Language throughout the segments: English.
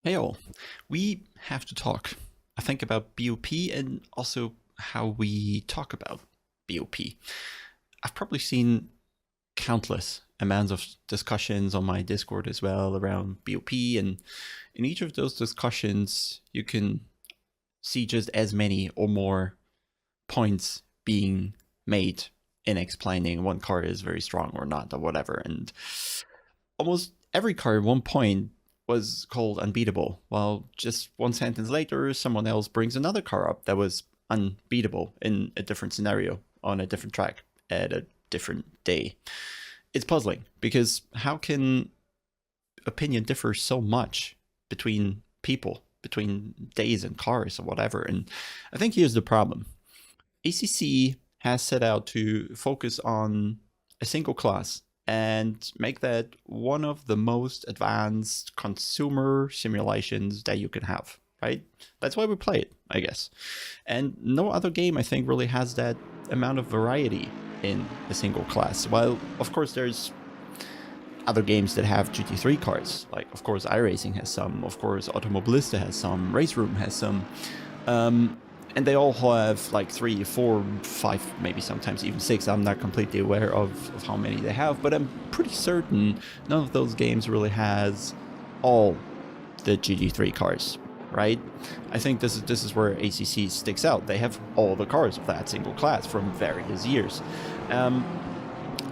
Hey all, we have to talk, I think, about BOP and also how we talk about BOP. I've probably seen countless amounts of discussions on my Discord as well around BOP, and in each of those discussions, you can see just as many or more points being made in explaining one card is very strong or not or whatever. And almost every card at one point was called unbeatable, while just one sentence later, someone else brings another card up that was unbeatable in a different scenario on a different track at a different day. It's puzzling because how can opinion differ so much between people, between days and cars or whatever? And I think here's the problem. ACC has set out to focus on a single class and make that one of the most advanced consumer simulations that you can have, right? That's why we play it, I guess. And no other game, I think, really has that amount of variety in a single class. While, of course, there's other games that have GT3 cars, like, of course, iRacing has some, of course, Automobilista has some, Race Room has some. And they all have like 3, 4, 5, maybe sometimes even 6. I'm not completely aware of how many they have, but I'm pretty certain none of those games really has all the GT3 cars, right? I think this is where ACC sticks out. They have all the cars of that single class from various years. And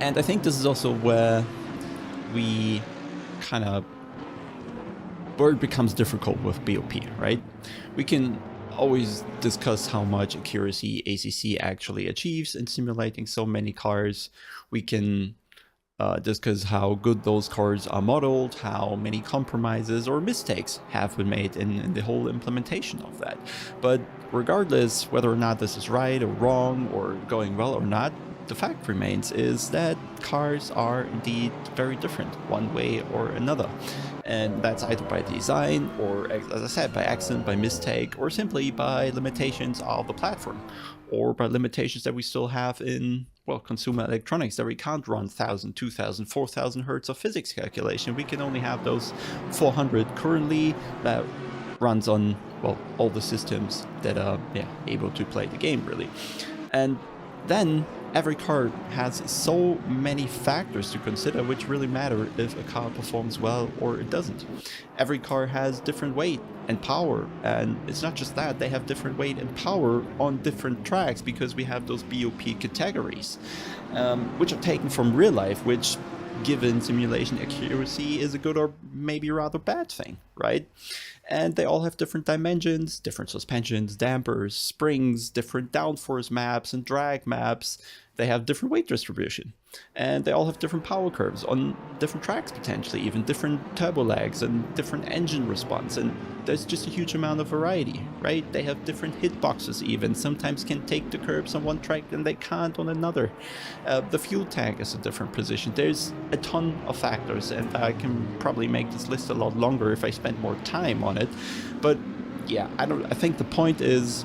I think this is also where we kind of, where it becomes difficult with BOP, right? We can always discuss how much accuracy ACC actually achieves in simulating so many cars. We can discuss how good those cars are modeled, how many compromises or mistakes have been made in the whole implementation of that. But regardless whether or not this is right or wrong or going well or not, the fact remains is that cars are indeed very different one way or another. And that's either by design or, as I said, by accident, by mistake, or simply by limitations of the platform, or by limitations that we still have in, well, consumer electronics, that we can't run 1,000, 2,000, 4,000 hertz of physics calculation. We can only have those 400 currently that runs on, well, all the systems that are able to play the game, really. And then every car has so many factors to consider which really matter if a car performs well or it doesn't. Every car has different weight and power, and it's not just that, they have different weight and power on different tracks because we have those BOP categories, which are taken from real life, which given simulation accuracy is a good or maybe rather bad thing, right? And they all have different dimensions, different suspensions, dampers, springs, different downforce maps and drag maps. They have different weight distribution, and they all have different power curves on different tracks, potentially even different turbo lags and different engine response. And there's just a huge amount of variety, right? They have different hitboxes even. Sometimes can take the curbs on one track and they can't on another. The fuel tank is a different position. There's a ton of factors, and I can probably make this list a lot longer if I spend more time on it. But yeah, I think the point is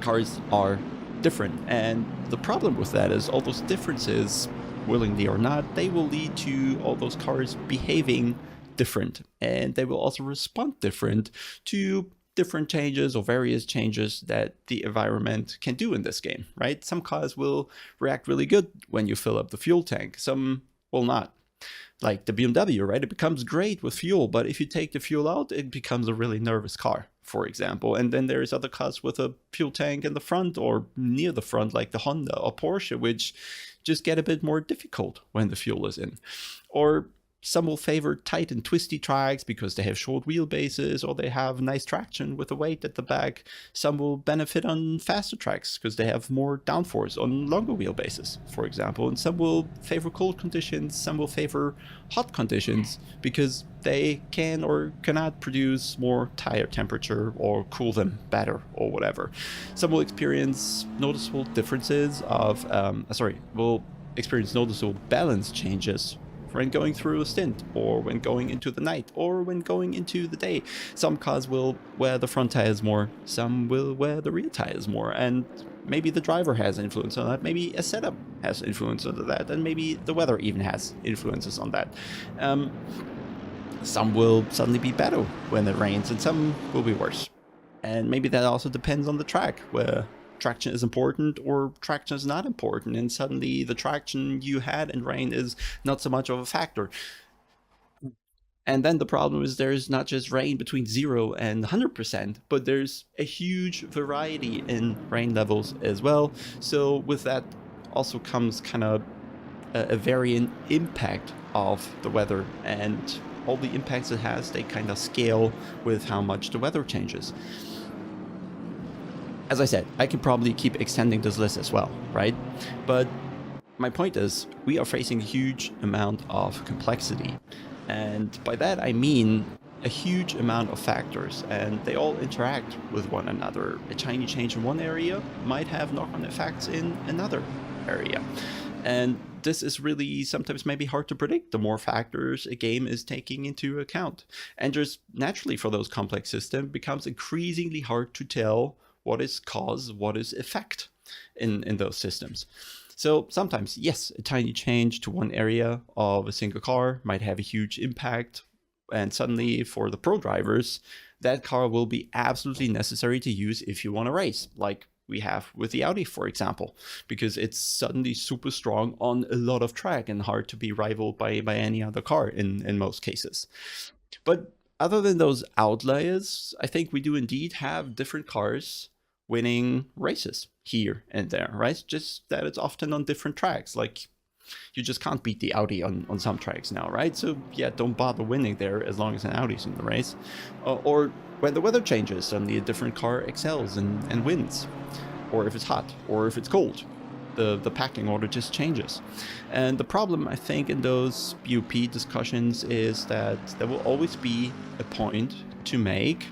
cars are different, and the problem with that is all those differences, willingly or not, they will lead to all those cars behaving different, and they will also respond different to different changes or various changes that the environment can do in this game, right? Some cars will react really good when you fill up the fuel tank, some will not. Like the BMW, right? It becomes great with fuel, but if you take the fuel out, it becomes a really nervous car, for example. And then there's other cars with a fuel tank in the front or near the front, like the Honda or Porsche, which just get a bit more difficult when the fuel is in. Or some will favor tight and twisty tracks because they have short wheelbases or they have nice traction with the weight at the back. Some will benefit on faster tracks because they have more downforce on longer wheelbases, for example. And some will favor cold conditions, some will favor hot conditions because they can or cannot produce more tire temperature or cool them better or whatever. Some will experience noticeable differences of, will experience noticeable balance changes when going through a stint, or when going into the night, or when going into the day. Some cars will wear the front tires more, some will wear the rear tires more, and maybe the driver has influence on that, maybe a setup has influence on that, and maybe the weather even has influences on that. Some will suddenly be better when it rains, and some will be worse. And maybe that also depends on the track, where traction is important or traction is not important, and suddenly the traction you had in rain is not so much of a factor. And then the problem is there's not just rain between 0 and 100%, but there's a huge variety in rain levels as well. So with that also comes kind of a varying impact of the weather, and all the impacts it has, they kind of scale with how much the weather changes. As I said, I could probably keep extending this list as well, right? But my point is, we are facing a huge amount of complexity. And by that, I mean a huge amount of factors, and they all interact with one another. A tiny change in one area might have knock-on effects in another area. And this is really sometimes maybe hard to predict the more factors a game is taking into account. And just naturally for those complex systems, it becomes increasingly hard to tell what is cause, what is effect in those systems. So sometimes, yes, a tiny change to one area of a single car might have a huge impact, and suddenly for the pro drivers, that car will be absolutely necessary to use if you want to race, like we have with the Audi, for example, because it's suddenly super strong on a lot of track and hard to be rivaled by any other car in most cases. But other than those outliers, I think we do indeed have different cars winning races here and there, right? Just that it's often on different tracks. Like, you just can't beat the Audi on some tracks now, right? So yeah, don't bother winning there as long as an Audi's in the race. Or when the weather changes, suddenly a different car excels and wins. Or if it's hot, or if it's cold, the packing order just changes. And the problem, I think, in those BOP discussions is that there will always be a point to make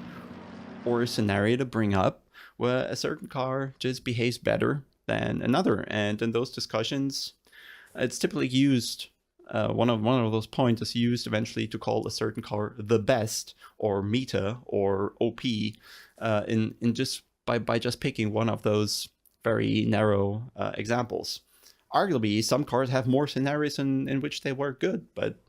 or a scenario to bring up where a certain car just behaves better than another. And in those discussions, it's typically used, one of those points is used eventually to call a certain car the best, or meta, or OP, in just by just picking one of those very narrow examples. Arguably, some cars have more scenarios in which they work good, but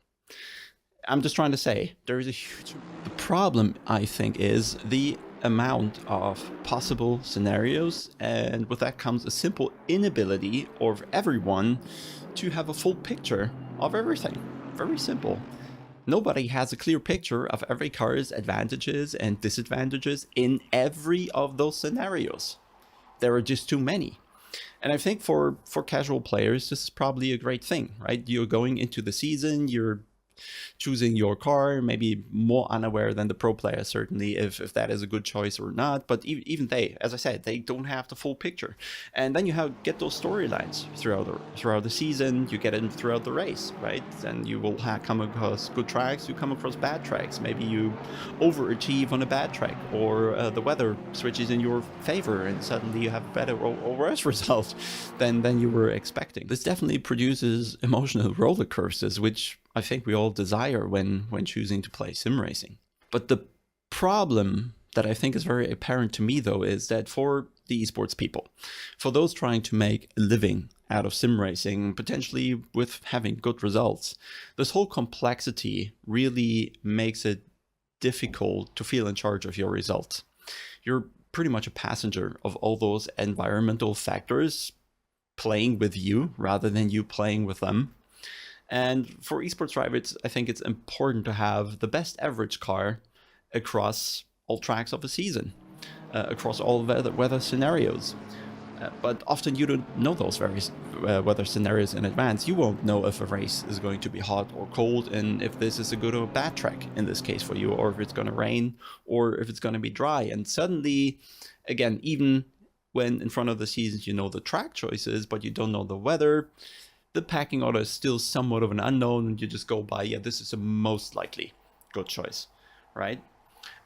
I'm just trying to say there is a huge. The problem, I think, is the amount of possible scenarios, and with that comes a simple inability of everyone to have a full picture of everything. Very simple. Nobody has a clear picture of every car's advantages and disadvantages in every of those scenarios. There are just too many. And I think for casual players, this is probably a great thing, right? You're going into the season, you're choosing your car, maybe more unaware than the pro player, certainly, if that is a good choice or not. But even they, as I said, they don't have the full picture. And then you get those storylines throughout the season. You get it throughout the race, right? And you will come across good tracks, you come across bad tracks. Maybe you overachieve on a bad track, or the weather switches in your favor, and suddenly you have a better or worse result than you were expecting. This definitely produces emotional roller coasters, which I think we all desire when choosing to play sim racing. But the problem that I think is very apparent to me, though, is that for the esports people, for those trying to make a living out of sim racing, potentially with having good results, this whole complexity really makes it difficult to feel in charge of your results. You're pretty much a passenger of all those environmental factors playing with you rather than you playing with them. And for esports drivers, I think it's important to have the best average car across all tracks of a season, across all weather scenarios. But often you don't know those various weather scenarios in advance. You won't know if a race is going to be hot or cold, and if this is a good or bad track in this case for you, or if it's going to rain, or if it's going to be dry. And suddenly, again, even when in front of the seasons you know the track choices, but you don't know the weather, the packing order is still somewhat of an unknown, and you just go by, yeah, this is a most likely good choice, right?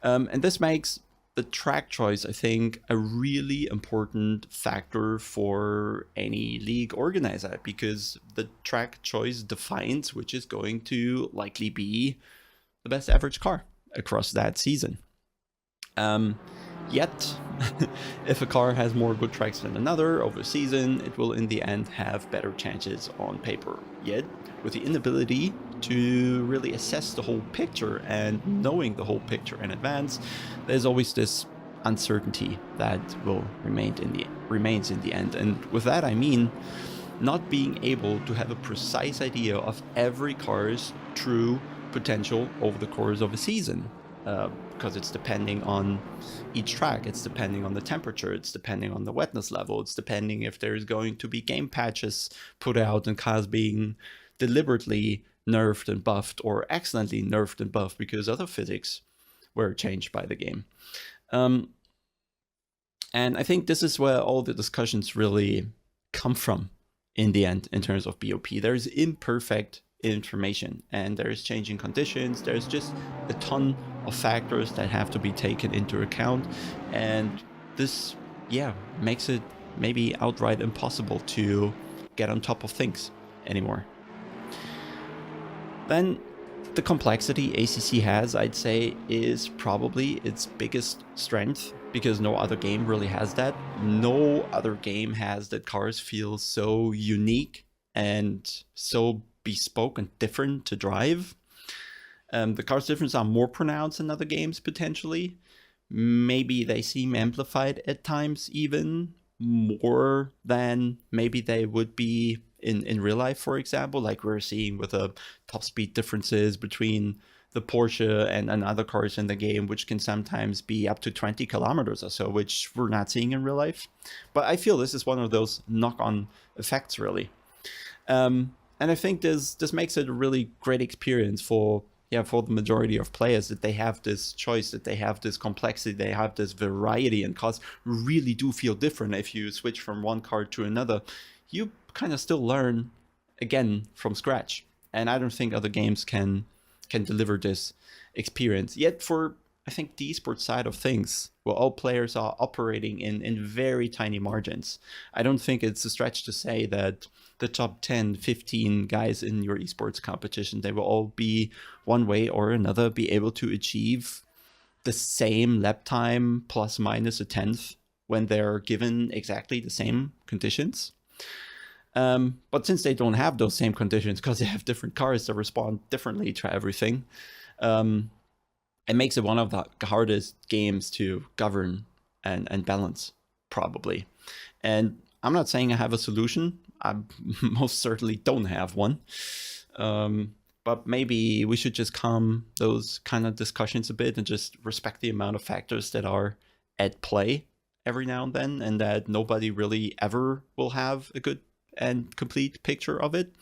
And this makes the track choice, I think, a really important factor for any league organizer, because the track choice defines which is going to likely be the best average car across that season. Yet, If a car has more good tracks than another over a season, it will in the end have better chances on paper. Yet, with the inability to really assess the whole picture and knowing the whole picture in advance, there's always this uncertainty that will remains in the end. And with that I mean not being able to have a precise idea of every car's true potential over the course of a season, because it's depending on each track, it's depending on the temperature, it's depending on the wetness level, it's depending if there's going to be game patches put out and cars being deliberately nerfed and buffed or accidentally nerfed and buffed because other physics were changed by the game. And I think this is where all the discussions really come from in the end in terms of BOP. There's imperfect information and there's changing conditions. There's just a ton of factors that have to be taken into account. And this, makes it maybe outright impossible to get on top of things anymore. Then the complexity ACC has, I'd say, is probably its biggest strength, because no other game really has that. No other game has that cars feel so unique and so bespoke and different to drive. The cars' differences are more pronounced in other games, potentially. Maybe they seem amplified at times, even more than maybe they would be in real life, for example, like we're seeing with the top speed differences between the Porsche and other cars in the game, which can sometimes be up to 20 kilometers or so, which we're not seeing in real life. But I feel this is one of those knock-on effects, really. And I think this makes it a really great experience for the majority of players, that they have this choice, that they have this complexity, they have this variety, and cars really do feel different. If you switch from one car to another, you kind of still learn again from scratch. And I don't think other games can deliver this experience. Yet for, I think, the esports side of things, where all players are operating in very tiny margins, I don't think it's a stretch to say that the top 10, 15 guys in your esports competition, they will all be, one way or another, be able to achieve the same lap time plus minus a tenth when they're given exactly the same conditions. But since they don't have those same conditions, because they have different cars that respond differently to everything, it makes it one of the hardest games to govern and balance, probably. And I'm not saying I have a solution. I most certainly don't have one. But maybe we should just calm those kind of discussions a bit and just respect the amount of factors that are at play every now and then, and that nobody really ever will have a good and complete picture of it,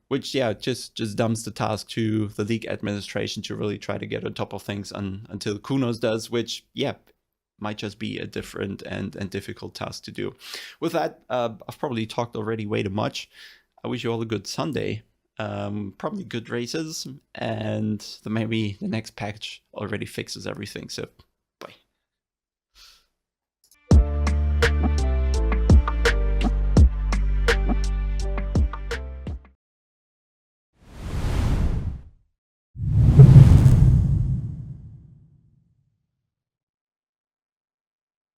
which just dumps the task to the league administration to really try to get on top of things until Kunos does, which might just be a different and difficult task to do. With that, I've probably talked already way too much. I wish you all a good Sunday, probably good races, and maybe the next patch already fixes everything. So